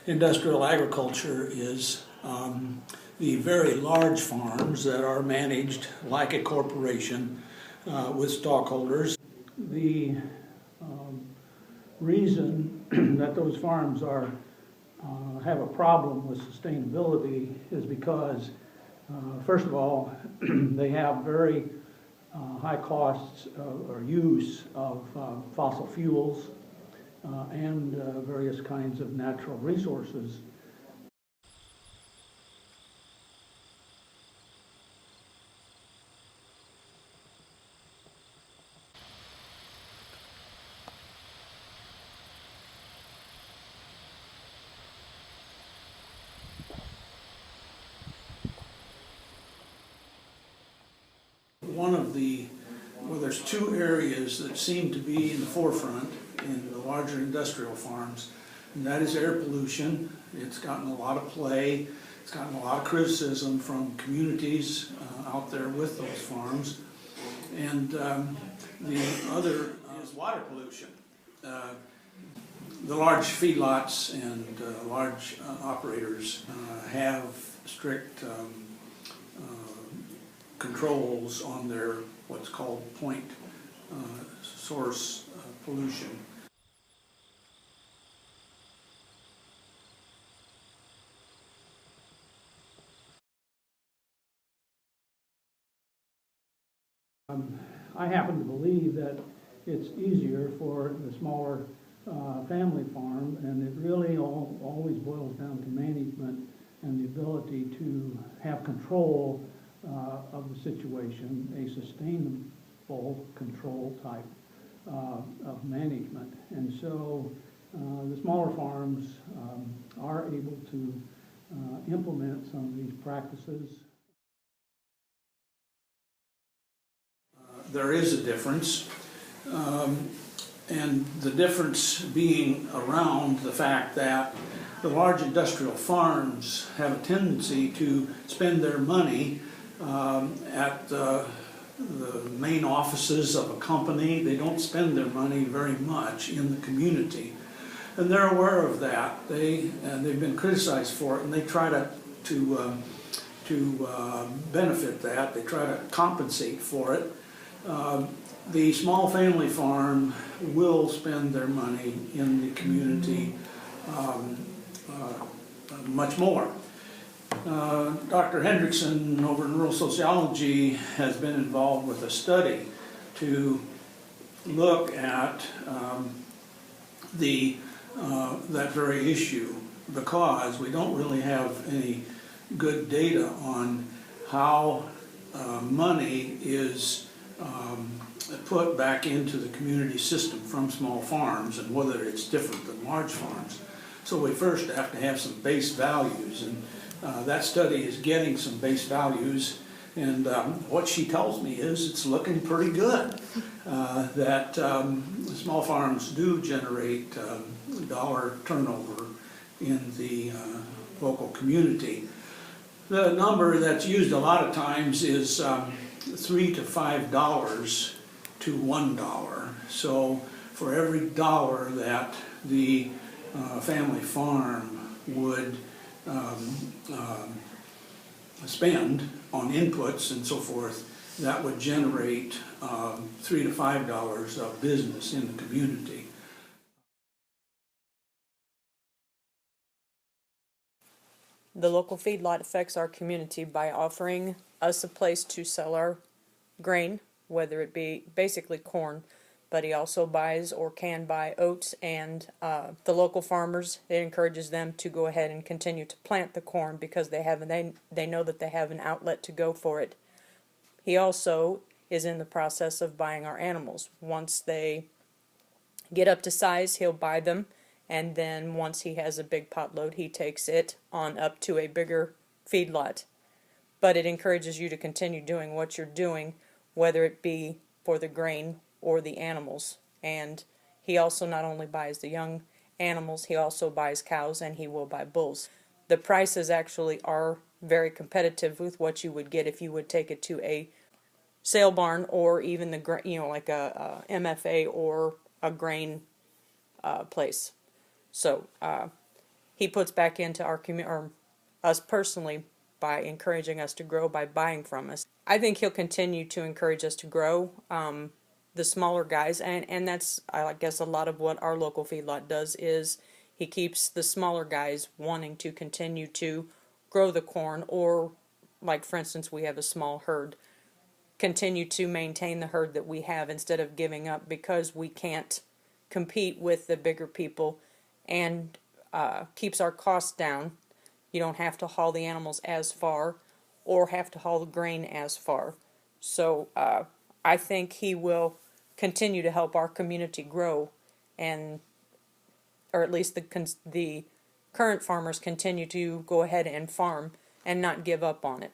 Industrial agriculture is the very large farms that are managed like a corporation with stockholders. The reason that those farms have a problem with sustainability is because, first of all, they have very high costs or use of fossil fuels and various kinds of natural resources. Well, there's two areas that seem to be in the forefront in the larger industrial farms, and that is air pollution. It's gotten a lot of play. It's gotten a lot of criticism from communities out there with those farms. And the other is water pollution. The large feedlots and large operators have strict controls on their what's called point source pollution. I happen to believe that it's easier for the smaller family farm, and it really always boils down to management and the ability to have control of the situation, a sustainable control type of management. And so the smaller farms are able to implement some of these practices. There is a difference, and the difference being around the fact that the large industrial farms have a tendency to spend their money at the main offices of a company. They don't spend their money very much in the community, and they're aware of that. They've been criticized for it, and they try to benefit that. They try to compensate for it. The small family farm will spend their money in the community much more. Dr. Hendrickson over in rural sociology has been involved with a study to look at that very issue, because we don't really have any good data on how money is put back into the community system from small farms, and whether it's different than large farms. So we first have to have some base values, and that study is getting some base values, and what she tells me is it's looking pretty good. That small farms do generate dollar turnover in the local community. The number that's used a lot of times is $3 to $5 to $1. So for every dollar that the family farm would spend on inputs and so forth, that would generate $3 to $5 of business in the community. The local feedlot affects our community by offering us a place to sell our grain, whether it be basically corn, but he also buys or can buy oats, and the local farmers, it encourages them to go ahead and continue to plant the corn because they know that they have an outlet to go for it. He also is in the process of buying our animals. Once they get up to size, he'll buy them, and then once he has a big potload, he takes it on up to a bigger feedlot. But it encourages you to continue doing what you're doing, whether it be for the grain or the animals. And he also not only buys the young animals, he also buys cows, and he will buy bulls. The prices actually are very competitive with what you would get if you would take it to a sale barn, or even like a MFA or a grain place. So he puts back into our community, or us personally, by encouraging us to grow by buying from us. I think he'll continue to encourage us to grow the smaller guys, and that's, I guess, a lot of what our local feedlot does is he keeps the smaller guys wanting to continue to grow the corn, or like for instance, we have a small herd, continue to maintain the herd that we have instead of giving up because we can't compete with the bigger people, and keeps our costs down. You don't have to haul the animals as far or have to haul the grain as far. So I think he will continue to help our community grow, and or at least the current farmers continue to go ahead and farm and not give up on it.